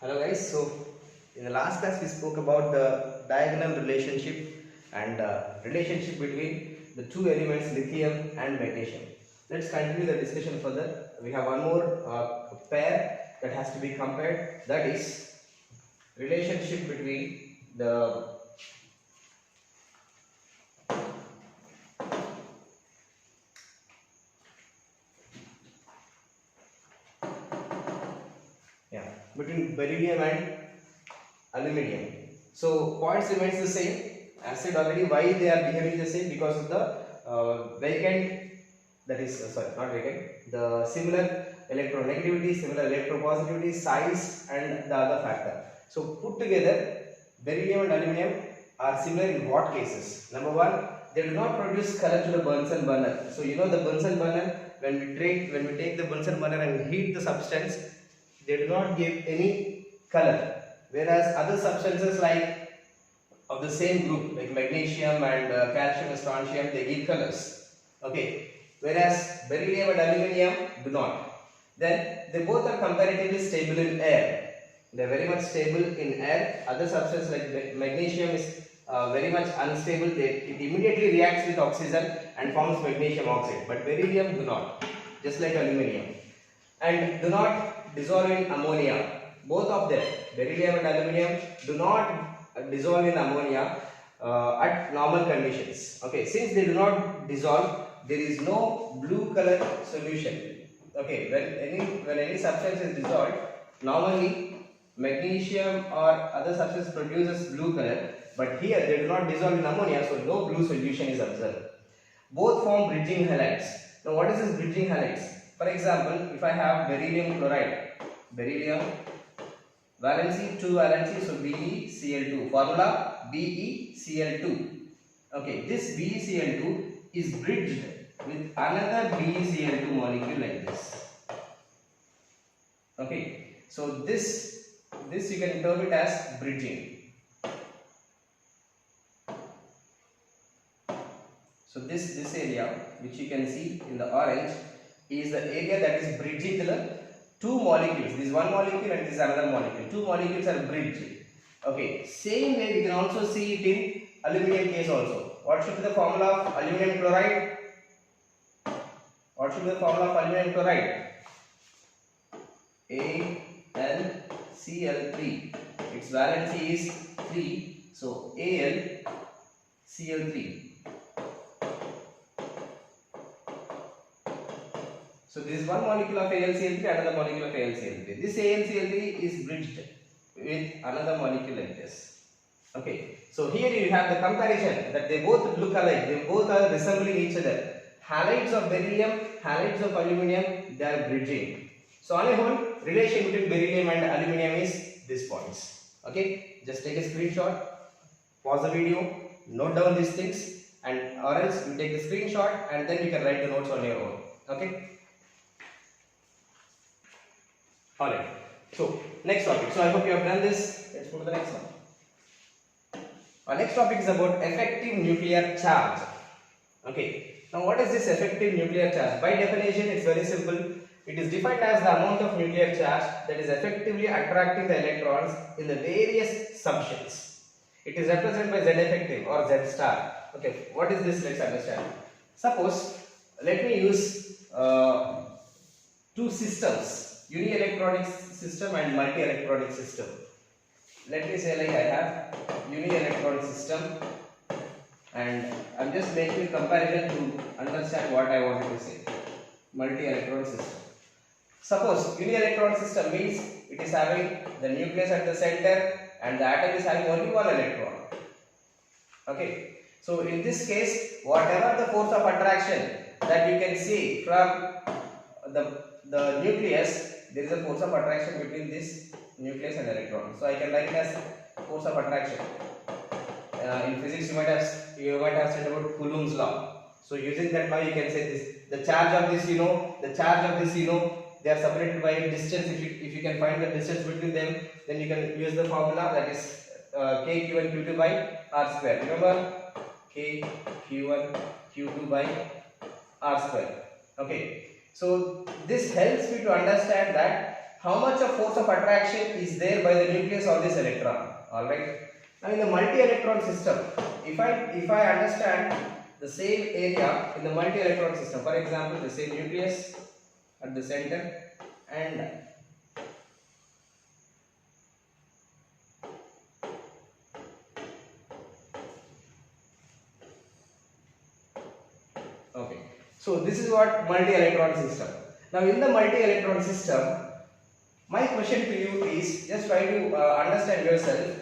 Hello guys, so in the last class we spoke about the diagonal relationship and relationship between the two elements lithium and magnesium. Let's continue the discussion further. We have one more pair that has to be compared, that is relationship between the between beryllium and aluminium. So points remains the same. I said already why they are behaving the same, because of the vacant, that is not vacant, the similar electronegativity, similar electropositivity, size and the other factor. So put together beryllium and aluminium are similar in what cases? Number one, they do not produce color to the Bunsen burner. So you know the Bunsen burner, when we take the Bunsen burner and heat the substance, they do not give any color, whereas other substances like of the same group like magnesium and calcium and strontium, they give colors, okay, whereas beryllium and aluminium do not. Then they both are comparatively stable in air. They are very much stable in air. Other substances like magnesium is very much unstable. It immediately reacts with oxygen and forms magnesium oxide, but beryllium do not, just like aluminium, and do not dissolve in ammonia. Both of them, beryllium and aluminium, do not dissolve in ammonia at normal conditions. Okay, since they do not dissolve, there is no blue color solution. Okay, when any substance is dissolved, normally magnesium or other substance produces blue color, but here they do not dissolve in ammonia, so no blue solution is observed. Both form bridging halides. Now what is this bridging halides? For example, if I have beryllium chloride, beryllium valency 2 valency, so BeCl2, formula BeCl2. Okay, this BeCl2 is bridged with another BeCl2 molecule like this. Okay, so this you can term it as bridging. So this area which you can see in the orange is the area that is bridging the two molecules. This one molecule and this another molecule. Two molecules are bridged. Okay, same way we can also see it in aluminium case also. What should be the formula of aluminum chloride? What should be the formula of aluminum chloride? AlCl3. Its valency is 3, so AlCl3. So this is one molecule of AlCl3, another molecule of AlCl3. This AlCl3 is bridged with another molecule like this. Okay, so here you have the comparison that they both look alike, they both are resembling each other. Halides of beryllium, halides of aluminium, they are bridging. So on a whole, relation between beryllium and aluminium is these points. Okay, just take a screenshot, pause the video, note down these things, and or else you take the screenshot and then you can write the notes on your own. Okay. Alright, so next topic. So I hope you have done this. Let's go to the next one. Our next topic is about effective nuclear charge. Okay, now what is this effective nuclear charge? By definition, it's very simple. It is defined as the amount of nuclear charge that is effectively attracting the electrons in the various subshells. It is represented by Z effective or Z star. Okay, what is this? Let's understand. Suppose, let me use two systems. Uni-electronic system and multi-electronic system. Let me say like I have uni-electronic system and I'm just making a comparison to understand what I wanted to say. Multi-electronic system. Suppose uni-electronic system means it is having the nucleus at the center and the atom is having only one electron. Okay. So in this case, whatever the force of attraction that you can see from the nucleus, there is a force of attraction between this nucleus and electron. So I can write it as force of attraction. In physics, you might have studied about Coulomb's law. So using that law, you can say this: the charge of this, the charge of this, they are separated by a distance. If you can find the distance between them, then you can use the formula, that is K Q1 Q2 by R square. Remember, K Q1 Q2 by R square. Okay. So this helps me to understand that how much of force of attraction is there by the nucleus of this electron. All right. Now in the multi-electron system, if I understand the same area in the multi-electron system, for example, the same nucleus at the center and okay. So this is what multi-electron system. Now in the multi-electron system, my question to you is, just try to understand yourself,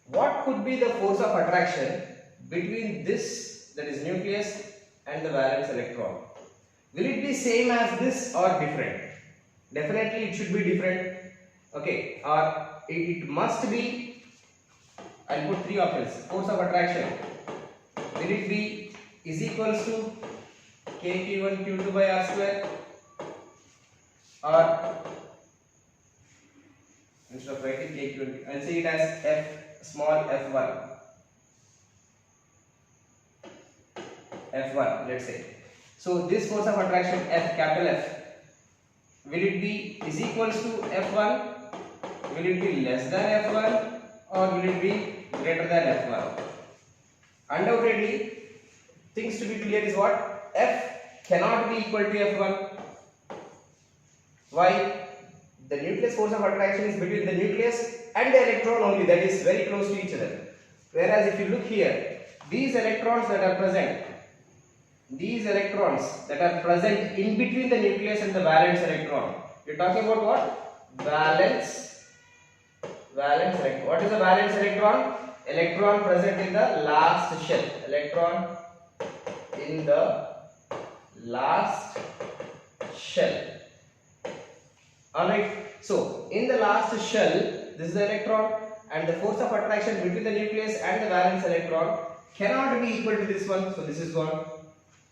what could be the force of attraction between this, that is nucleus, and the valence electron? Will it be same as this or different? Definitely it should be different. Okay, or it must be, I'll put three options. Force of attraction, will it be is equals to kq1 q2 by r square, or instead of writing kq1, I'll say it as f small f1, f1, let's say. So this force of attraction F, capital F, will it be is equals to F1, will it be less than F1, or will it be greater than F1? Undoubtedly, things to be clear is what? F cannot be equal to F1. Why? The nucleus force of attraction is between the nucleus and the electron only, that is very close to each other. Whereas if you look here, these electrons that are present in between the nucleus and the valence electron, you're talking about what? Valence electron. What is a valence electron? Electron present in the last shell. Electron in the last shell. Alright, so in the last shell, this is the electron, and the force of attraction between the nucleus and the valence electron cannot be equal to this one, so this is gone.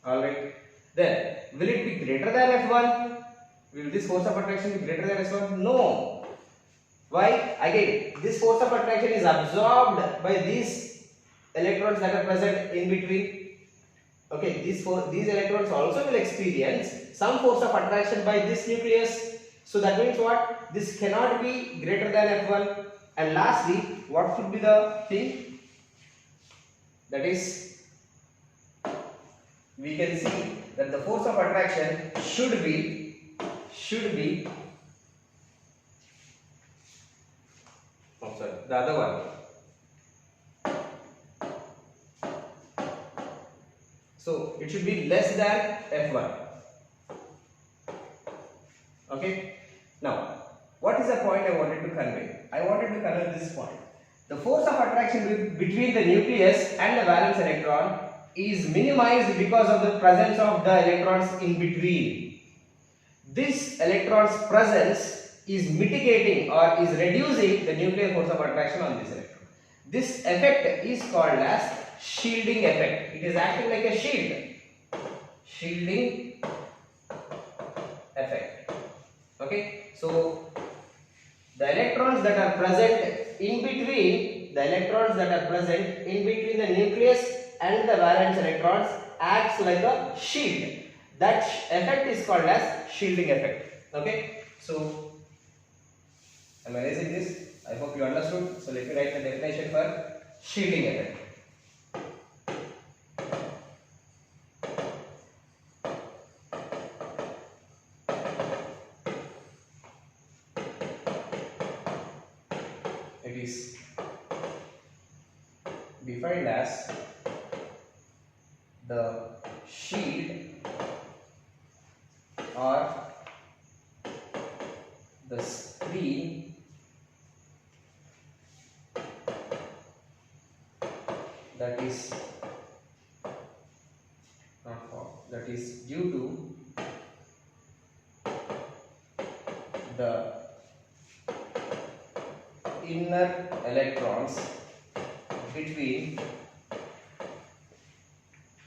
Alright, then will it be greater than F1? Will this force of attraction be greater than S1? No. Why? Again, this force of attraction is absorbed by these electrons that are present in between. Okay, these electrons also will experience some force of attraction by this nucleus. So that means what? This cannot be greater than F1. And lastly, what should be the thing? That is, we can see that the force of attraction should be the other one. So it should be less than F1. Okay. Now, what is the point I wanted to convey? I wanted to convey this point. The force of attraction between the nucleus and the valence electron is minimized because of the presence of the electrons in between. This electron's presence is mitigating or is reducing the nuclear force of attraction on this electron. This effect is called as shielding effect. It is acting like a shield. Shielding effect. Okay. So the electrons that are present in between the nucleus and the valence electrons acts like a shield. That effect is called as shielding effect. Okay. So am I erasing this? I hope you understood. So let me write the definition for shielding effect. It is defined as the shield or the screen that is due to the inner electrons between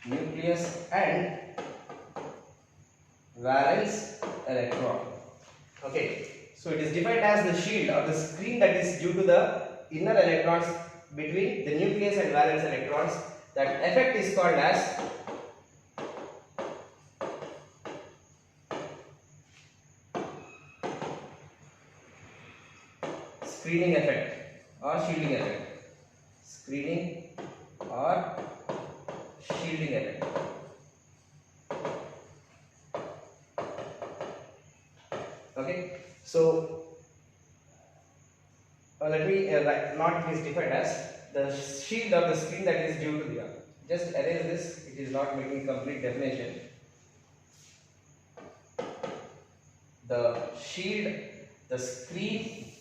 nucleus and valence electron. Okay, so it is defined as the shield or the screen that is due to the inner electrons between the nucleus and valence electrons. That effect is called as screening effect or shielding effect. Screening or shielding effect. Okay, so let me not it is defined as the shield or the screen that is due to the just erase this, it is not making complete definition. The shield, the screen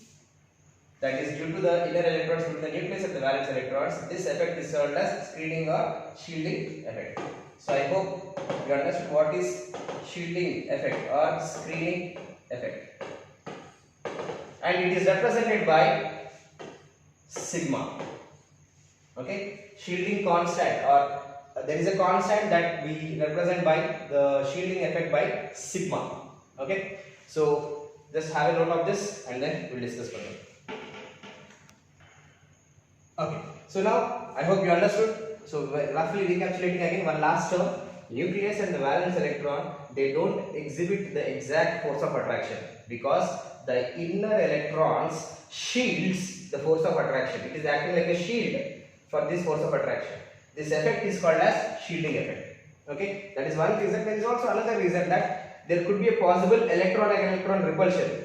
that is due to the inner electrons between the nucleus and the valence electrons, this effect is called as screening or shielding effect. So I hope you understood what is shielding effect or screening effect, and it is represented by sigma. Okay, shielding constant, or there is a constant that we represent by the shielding effect by sigma. Okay, so just have a note of this and then we'll discuss further. Okay, so now I hope you understood. So roughly recapitulating again one last term, nucleus and the valence electron, they don't exhibit the exact force of attraction because the inner electrons shields the force of attraction. It is acting like a shield for this force of attraction. This effect is called as shielding effect. Okay, that is one reason. There is also another reason that there could be a possible electron repulsion.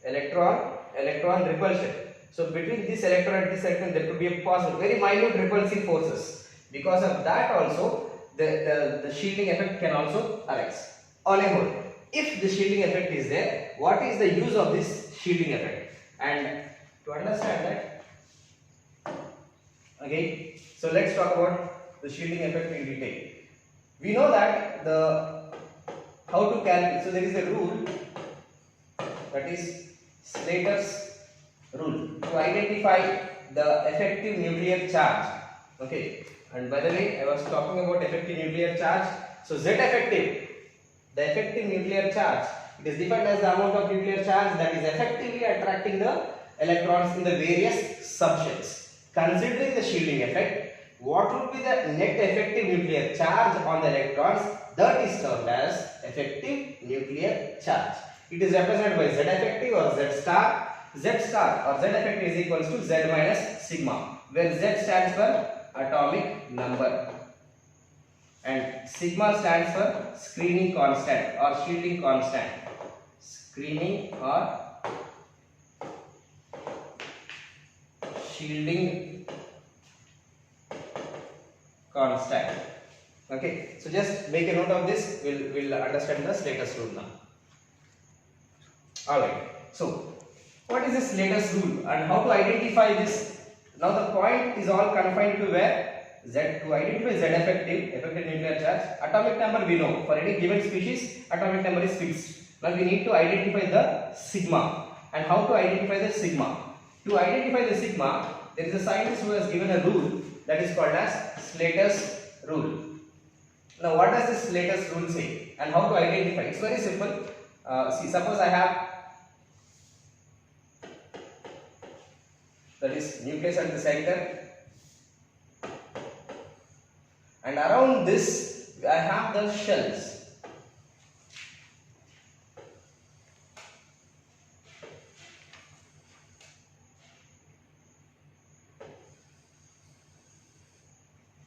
Electron repulsion. So between this electron and this electron there could be a possible very minute repulsive forces. Because of that also the shielding effect can also arise. On a whole, if the shielding effect is there, what is the use of this shielding effect? And to understand that, again, so let's talk about the shielding effect in detail. We know that how to calculate. So there is a rule, that is Slater's rule, to identify the effective nuclear charge. Okay, and by the way, I was talking about effective nuclear charge. So Z effective, the effective nuclear charge, it is defined as the amount of nuclear charge that is effectively attracting the electrons in the various subshells. Considering the shielding effect, what would be the net effective nuclear charge on the electrons? That is termed as effective nuclear charge. It is represented by Z effective or Z star. Z star or Z effective is equals to Z minus sigma, where Z stands for atomic number and sigma stands for screening constant or shielding constant. Screening or shielding constant. Okay, so just make a note of this. We'll understand the Slater's rule now. Alright, so what is this Slater's rule and how to identify this? Now the point is all confined to where? Z. To identify Z effective nuclear charge, atomic number we know. For any given species, atomic number is fixed. Now we need to identify the sigma. And how to identify the sigma? To identify the sigma, there is a scientist who has given a rule that is called as Slater's rule. Now what does this Slater's rule say and how to identify? It's very simple. See, suppose I have, that is nucleus at the center, and around this I have the shells.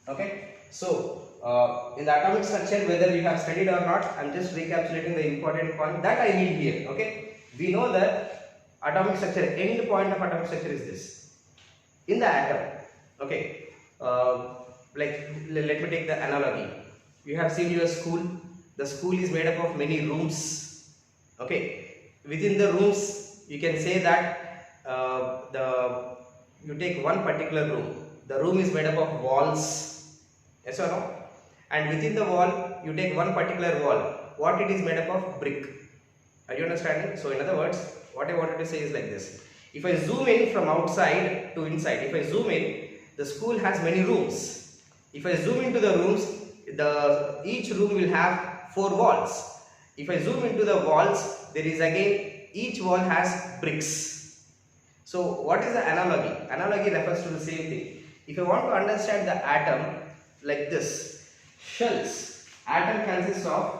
Okay, so in the atomic structure, whether you have studied or not, I am just recapitulating the important point that I need here. Okay, we know that atomic structure, end point of atomic structure is this. In the atom, okay, like let me take the analogy. You have seen your school. The school is made up of many rooms. Okay, within the rooms, you can say that you take one particular room. The room is made up of walls. Yes or no? And within the wall, you take one particular wall. What it is made up of? Brick. Are you understanding? So in other words, what I wanted to say is like this. If I zoom in from outside to inside, if I zoom in, the school has many rooms. If I zoom into the rooms, each room will have 4 walls. If I zoom into the walls, there is again, each wall has bricks. So what is the analogy? Analogy refers to the same thing. If I want to understand the atom like this, shells, atom consists of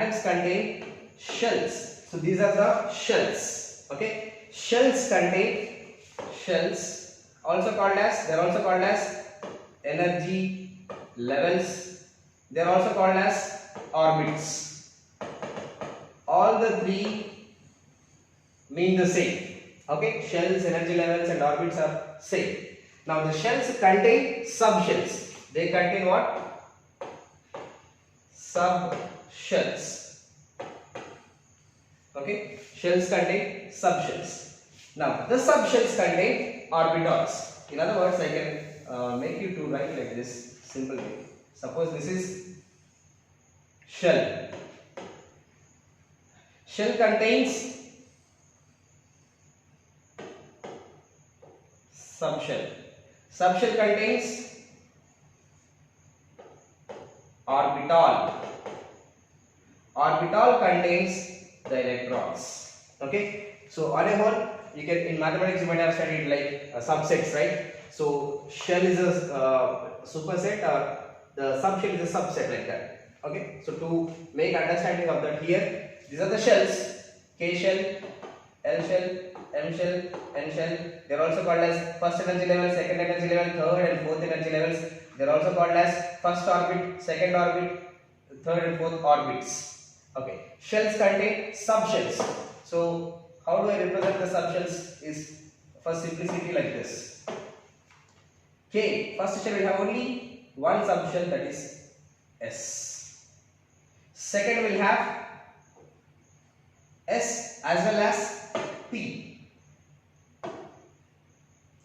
atoms contain shells. So these are the shells. Okay, shells contain shells, also called as, they are also called as energy levels. They are also called as orbits. All the three mean the same. Okay, shells, energy levels, and orbits are same. Now the shells contain subshells. They contain what? Subshells. Okay, shells contain subshells. Now the subshells contain orbitals. In other words, I can make you to write like this simple way. Suppose this is shell. Shell contains subshell. Subshell contains orbital. Orbital contains the electrons. Okay. So on a whole, you can, in mathematics you might have studied like subsets, right? So shell is a superset, or the subshell is a subset, like that. Okay. So to make understanding of that here, these are the shells: K shell, L shell, M shell, N shell. They are also called as first energy level, second energy level, third and fourth energy levels. They are also called as first orbit, second orbit, third and fourth orbits. Okay. Shells contain subshells. So how do I represent the subshells? Is for simplicity like this. K, first shell will have only one subshell, that is S. Second will have S as well as P.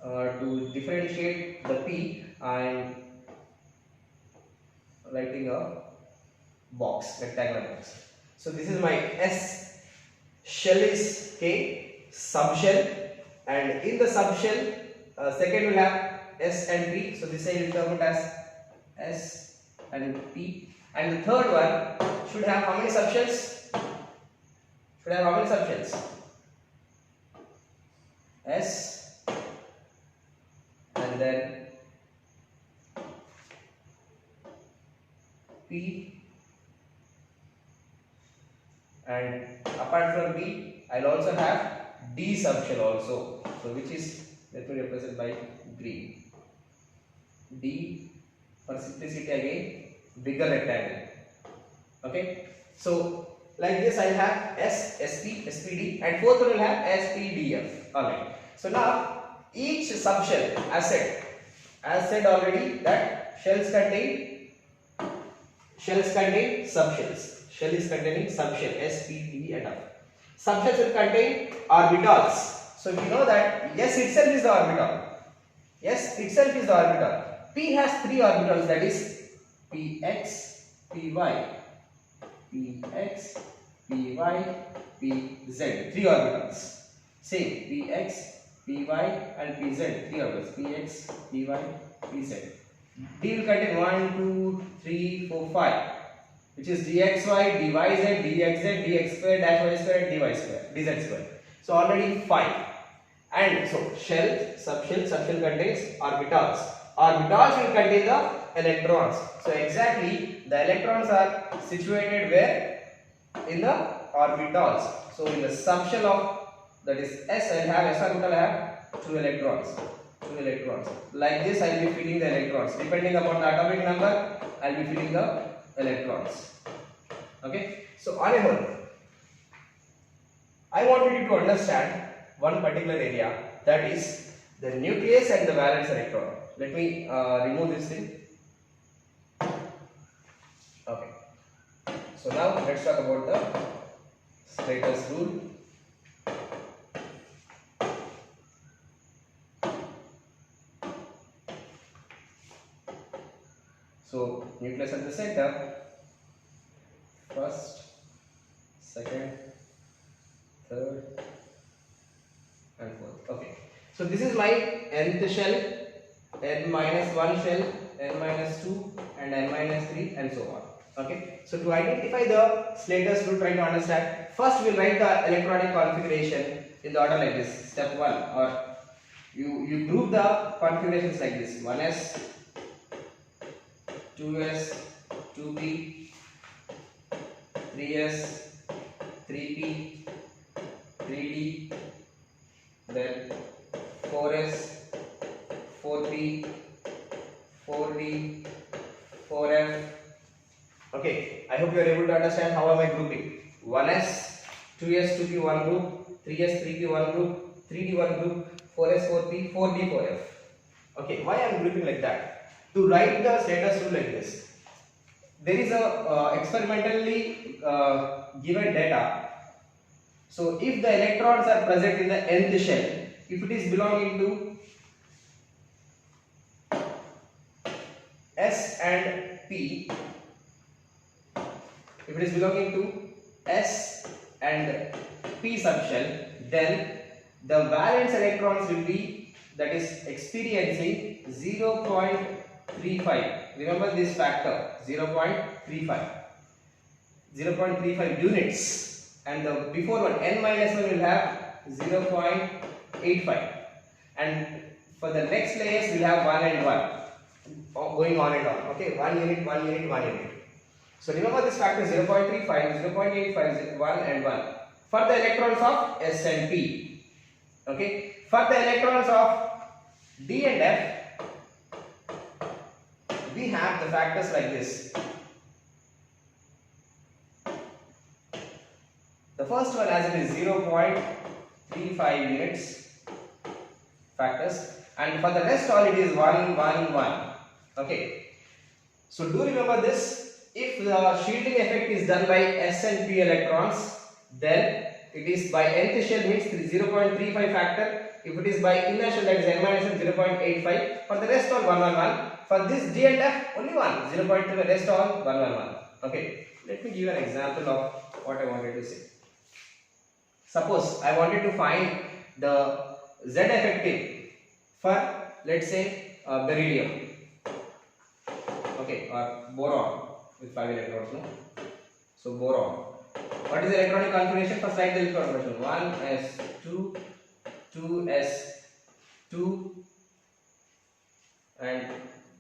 To differentiate the P, I am writing a box, rectangular box. So this is my S. Shell is K, subshell, and in the subshell, second will have S and P. So this I will term it as S and P. And the third one should have how many subshells? Should have how many subshells? S and then P, and apart from B, I will also have D subshell also. So which is, let me represent by green. D, for simplicity again, bigger rectangle. Okay. So like this I have S, SP, SPD, and fourth one will have SPDF. Alright. So now each subshell, as said already, that shells contain subshells. Shell is containing subshell S, P, D, and F. Subshells will contain orbitals. So we know that S itself is the orbital. S itself is the orbital. P has three orbitals, that is Px, Py, Px, Py, Pz. Three orbitals. Same Px, Py, and Pz. Three orbitals. Px, Py, Pz. D will contain 1, 2, 3, 4, 5. Which is dxy, dyz, dxz, dx square, dash y square, dy square, dz square. So already 5. And so subshell contains orbitals. Orbitals will contain the electrons. So exactly the electrons are situated where? In the orbitals. So in the subshell of, that is S, I will have S orbital, I have 2 electrons. Like this I will be filling the electrons. Depending upon the atomic number, I will be filling the electrons. Okay. So on a whole, I wanted you to understand one particular area, that is the nucleus and the valence electron. Let me remove this thing. Okay. So now let's talk about the Slater's rule. So nucleus at the center, first, second, third, and fourth. Okay. So this is my nth shell, n minus 1 shell, n minus 2, and n minus 3, and so on. Okay. So to identify the Slater's rule, try to understand. First, we will write the electronic configuration in the order like this. Step 1, or you group the configurations like this: 1s, 2s, 2p, 3s, 3p, 3d, then 4s, 4p, 4d, 4f. Okay, I hope you are able to understand how am I grouping. 1s, 2s, 2p one group, 3s, 3p one group, 3d one group, 4s, 4p, 4d, 4f. Okay, why I am grouping like that? To write the status rule like this. There is a experimentally given data. So if the electrons are present in the nth shell, if it is belonging to S and P, if it is belonging to S and P subshell, then the valence electrons will be, that is experiencing 0.35. Remember this factor, 0.35. 0.35 units, and the before one, n minus 1 will have 0.85, and for the next layers we will have 1 and 1, going on and on. Okay, 1 unit, 1 unit, 1 unit. So remember this factor 0.35, 0.85, 1 and 1 for the electrons of S and P. Okay, for the electrons of D and F, we have the factors like this. The first one, as it is 0.35 units factors, and for the rest all it is 1, 1, 1. Okay, so do remember this. If the shielding effect is done by S and P electrons, then it is by nth shell, means 0.35 factor. If it is by inner shell, that is n minus 1, 0.85. For the rest all 1, 1, 1. For this G and F, only 1, 0.3. Rest all 1, 1, 1. Okay, let me give you an example of what I wanted to say. Suppose I wanted to find the Z effective for, let's say, beryllium, okay, or boron with 5 electrons. No? So boron. What is the electronic configuration? First write the electronic configuration. 1s2, 2s2, and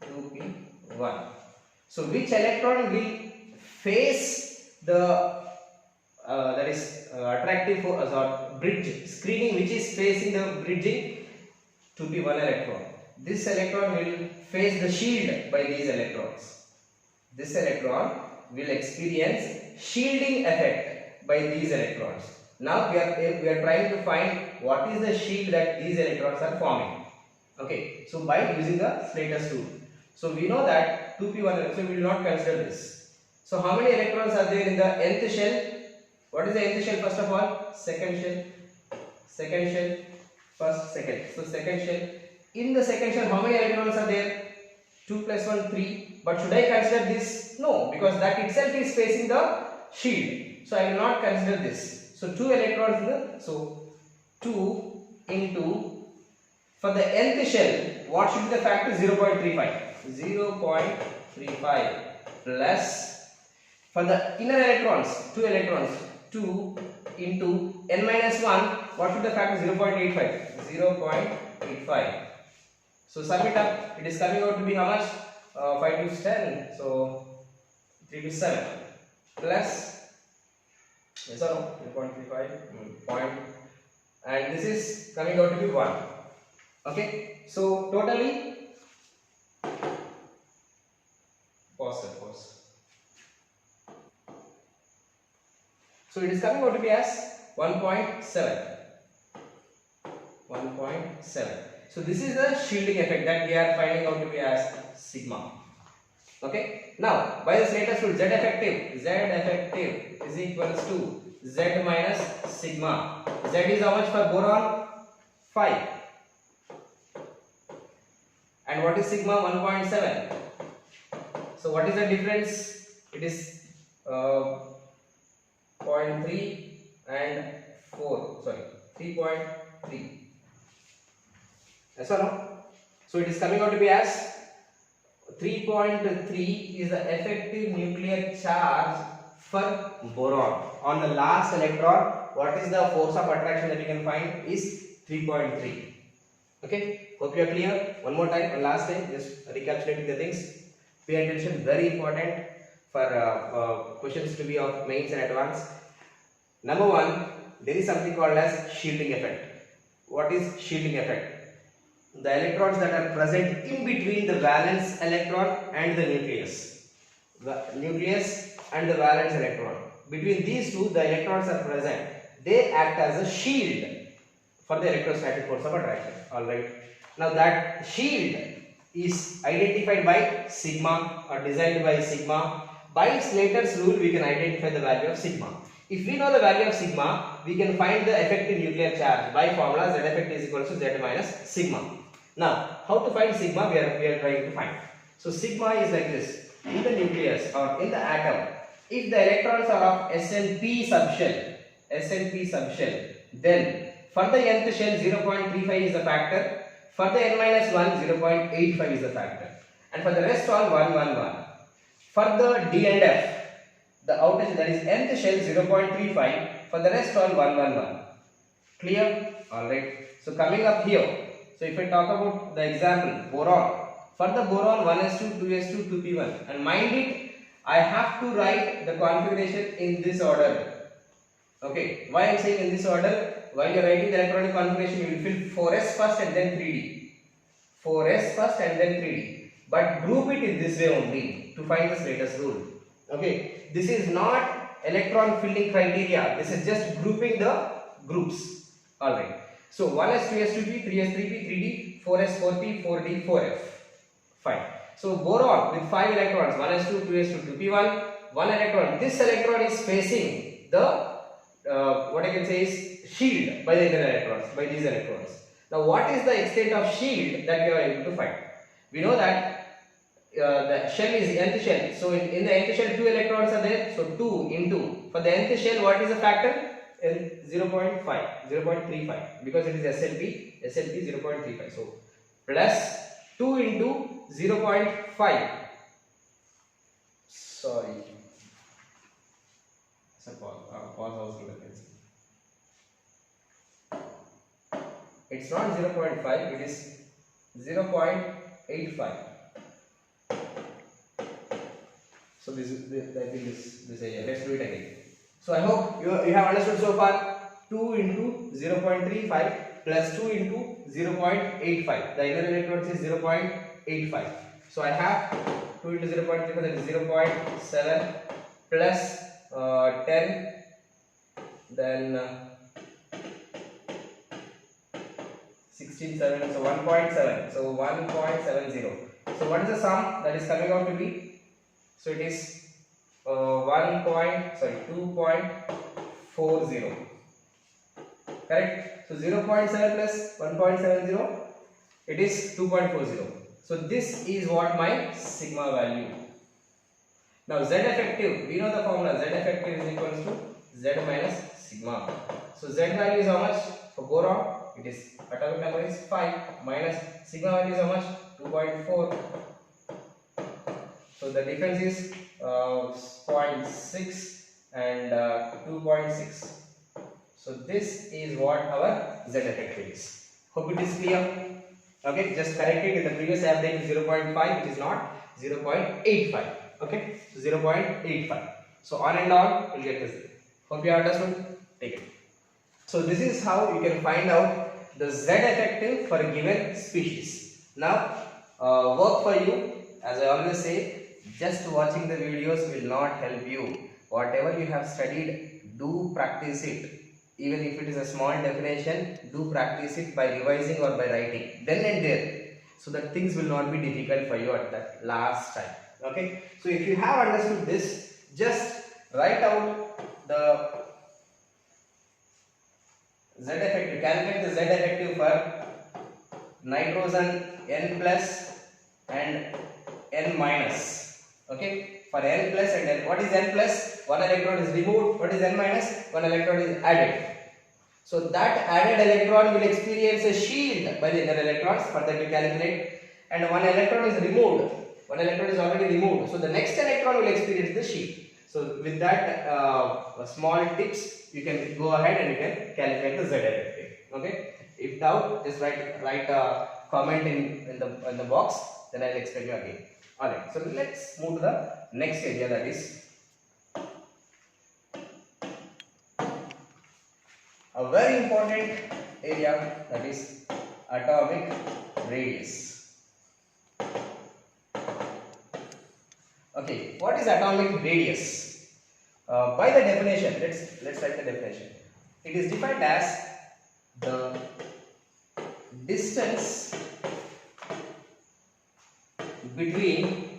2p1. So which electron will face the that is attractive force or bridge screening, which is facing the bridging 2p1 electron. This electron will face the shield by these electrons. This electron will experience shielding effect by these electrons. Now we are trying to find what is the shield that these electrons are forming. Okay, so by using the Slater's rule. So we know that 2p1, so we will not consider this. So how many electrons are there in the nth shell? What is the nth shell first of all? Second shell, first, second. So second shell. In the second shell, how many electrons are there? 2 plus 1, 3. But should I consider this? No, because that itself is facing the shield. So I will not consider this. So 2 electrons in the, so 2 into, for the nth shell, what should be the factor? 0.35. 0.35 plus, for the inner electrons, 2 electrons, 2 into n minus 1, what should the factor? 0.85. 0.85. So sum it up, it is coming out to be how much? 5 to 10, so 3 to 7 plus, yes or no? 0.35 point, and this is coming out to be 1. Okay, so totally, pause. So it is coming out to be as 1.7. 1.7. So this is the shielding effect that we are finding out to be as sigma. Okay. Now by the Slater's rule, Z effective is equals to Z minus sigma. Z is how much for boron? 5. And what is sigma? 1.7. So what is the difference? It is 0.3 and 4. Sorry, 3.3. Yes or no? So it is coming out to be as 3.3 is the effective nuclear charge for boron. On the last electron, what is the force of attraction that you can find is 3.3. Okay, hope you are clear. One more time, one last time, just recapitulating the things. Pay attention, very important. for questions to be of mains and advanced. Number one, there is something called as shielding effect. What is shielding effect? The electrons that are present in between the valence electron and the nucleus. The nucleus and the valence electron. Between these two, the electrons are present. They act as a shield for the electrostatic force of attraction. Alright. Now that shield is identified by sigma or designed by sigma. By Slater's rule, we can identify the value of sigma. If we know the value of sigma, we can find the effective nuclear charge by formula Z effect is equal to Z minus sigma. Now, how to find sigma? We are trying to find. So sigma is like this: in the nucleus or in the atom, if the electrons are of SnP subshell, then for the nth shell 0.35 is the factor. For the n minus 1, 0.85 is the factor, and for the rest all 1, 1, 1. For the D and F, the outer shell, that is nth shell 0.35. For the rest all 1, 1, 1. Clear? Alright. So coming up here. So if I talk about the example, boron. For the boron 1s2, 2s2, 2p1. And mind it, I have to write the configuration in this order. Okay. Why I am saying in this order? While you are writing the electronic configuration, you will fill 4s first and then 3d. 4s first and then 3d. But group it in this way only to find the Slater's rule. Okay. This is not electron filling criteria. This is just grouping the groups. Alright. So 1s, 2s, 2p, 3s, 3p, 3d, 4s, 4p, 4d, 4f. Fine. So boron with 5 electrons, 1s2, 2s2, 2p1, 1 electron. This electron is facing the what I can say is shield by the inner electrons, by these electrons. Now what is the extent of shield that we are able to find? We know that the shell is nth shell. So in the nth shell 2 electrons are there. So 2 into, for the nth shell what is the factor? 0.5, 0.35, because it is SLP 0.35. So plus 2 into 0.5. Sorry. Pause. It's not 0.5, it is 0.85. So this is I think this area. Let's do it again. So I hope you have understood so far. 2 into 0.35 plus 2 into 0.85. The inner electrons is 0.85. So I have 2 into 0.35, that is 0.7 plus 10, then 16, 7, so 1.7. So 1.70. So what is the sum that is coming out to be? So it is 2.40. Correct? So 0.7 plus 1.70, it is 2.40. So this is what my sigma value. Now Z effective, we know the formula. Z effective is equals to Z minus sigma. So Z value is how much? For boron, it is atomic number is 5 minus sigma value is how much? 2.4. So the difference is 0.6 and 2.6. So this is what our Z effective is. Hope it is clear. Okay, just correct it. In the previous I have taken 0.5, it is not 0.85. Okay, so 0.85. So on and on, we'll get this. Hope you understood. Take it. So this is how you can find out the Z effective for a given species. Now, work for you. As I always say, just watching the videos will not help you. Whatever you have studied, do practice it. Even if it is a small definition, do practice it by revising or by writing. Then and there. So that things will not be difficult for you at that last time. Okay. So if you have understood this, just write out the Z effective. Calculate the Z effective for nitrogen N plus and N minus. Okay. For N plus and N. What is N plus? One electron is removed. What is N minus? One electron is added. So that added electron will experience a shield by the inner electrons. For that we calculate. And one electron is removed. One electron is already removed. So the next electron will experience the shield. So with that small tips, you can go ahead and you can calculate the Z effective. Okay. If doubt, just write a comment in the box. Then I will explain you again. Alright, so let's move to the next area, that is a very important area, that is atomic radius. Okay, what is atomic radius? By the definition, let's write the definition. It is defined as the distance between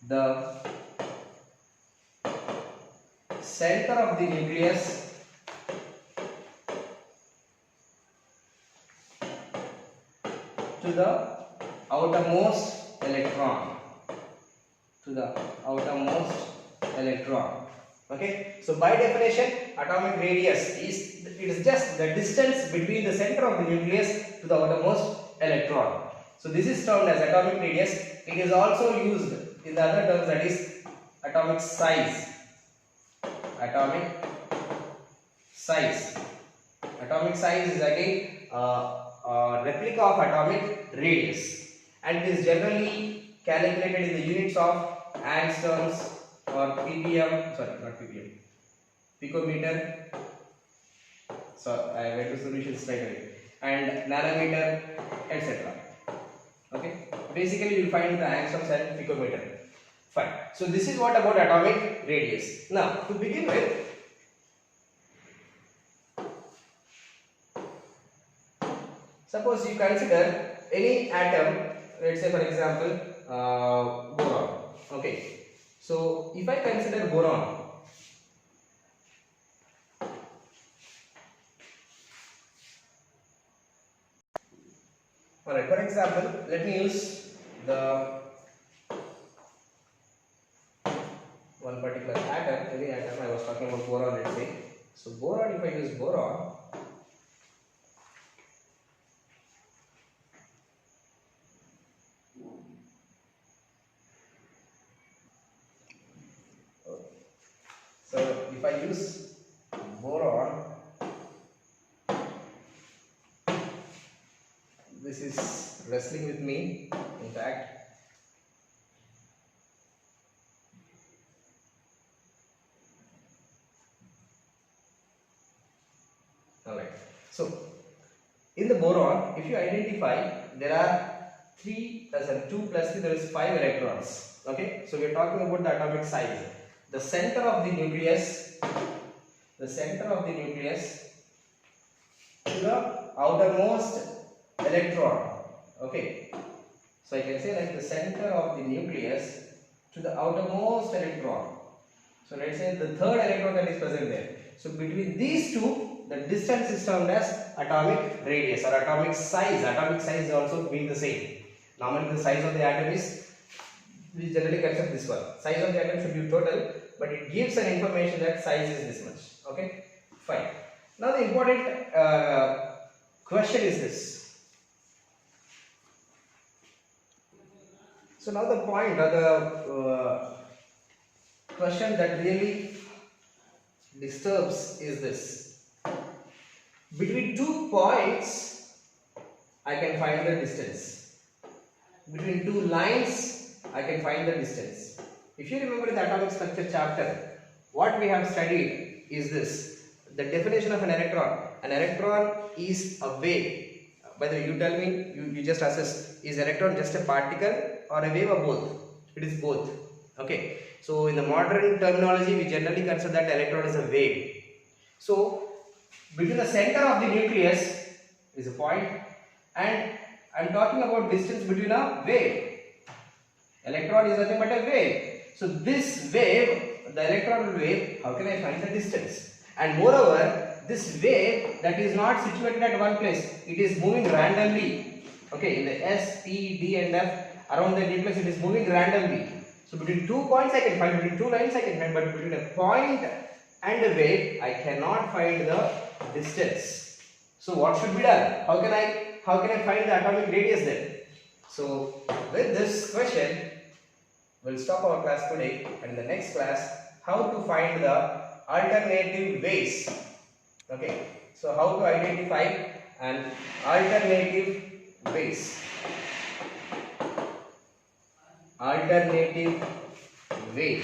the center of the nucleus to the outermost electron. Okay, so by definition, atomic radius is just the distance between the center of the nucleus to the outermost electron. So this is termed as atomic radius. It is also used in the other terms, that is atomic size. Atomic size is again a replica of atomic radius, and it is generally calculated in the units of angstroms or ppm, sorry, not ppm, picometer. So I went to solution straight away, and nanometer, etc. Okay, basically you will find the angstroms and picometer. Fine. So this is what about atomic radius. Now to begin with, suppose you consider any atom, let's say for example boron. Okay, so if I consider boron, alright, for example, let me use the one particular atom, any atom. I was talking about boron, let's say. So boron, if I use boron, so if I use boron, this is wrestling with me, in fact. Alright, so in the boron, if you identify, there are 2 plus 3, there is 5 electrons. Okay, so we are talking about the atomic size. The center of the nucleus to the outermost electron. Okay, so I can say like the center of the nucleus to the outermost electron. So let's say the third electron that is present there. So between these two, the distance is termed as atomic radius or atomic size. Atomic size also being the same. Normally the size of the atom is, we generally consider this one. Size of the atom should be total, but it gives an information that size is this much. Okay, fine. Now the important question is this. So now the point or the question that really disturbs is this. Between 2 points, I can find the distance. Between 2 lines, I can find the distance. If you remember the atomic structure chapter, what we have studied is this. The definition of an electron. An electron is a wave. By the way, you tell me, you just assess, is electron just a particle or a wave or both? It is both. Okay. So in the modern terminology, we generally consider that electron is a wave. So between the center of the nucleus is a point, and I am talking about distance between a wave. Electron is nothing but a wave. So this wave, the electron wave, how can I find the distance? And moreover, this wave that is not situated at one place, it is moving randomly. Okay, in the S, P, D and F, around the nucleus it is moving randomly. So between 2 points I can find, between 2 lines I can find, but between a point and a wave I cannot find the distance. So what should be done? How can I find the atomic radius then? So with this question, we'll stop our class today, and in the next class, how to find the alternative ways. Okay, so how to identify an alternative ways. alternative way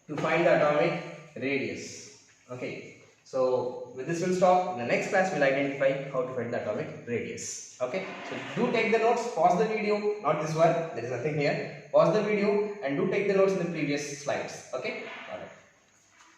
to find the atomic radius. Okay, so with this we'll stop. In the next class we'll identify how to find the atomic radius. Okay, so do take the notes, pause the video, not this one, there is nothing here. Pause the video and do take the notes in the previous slides. Okay, alright.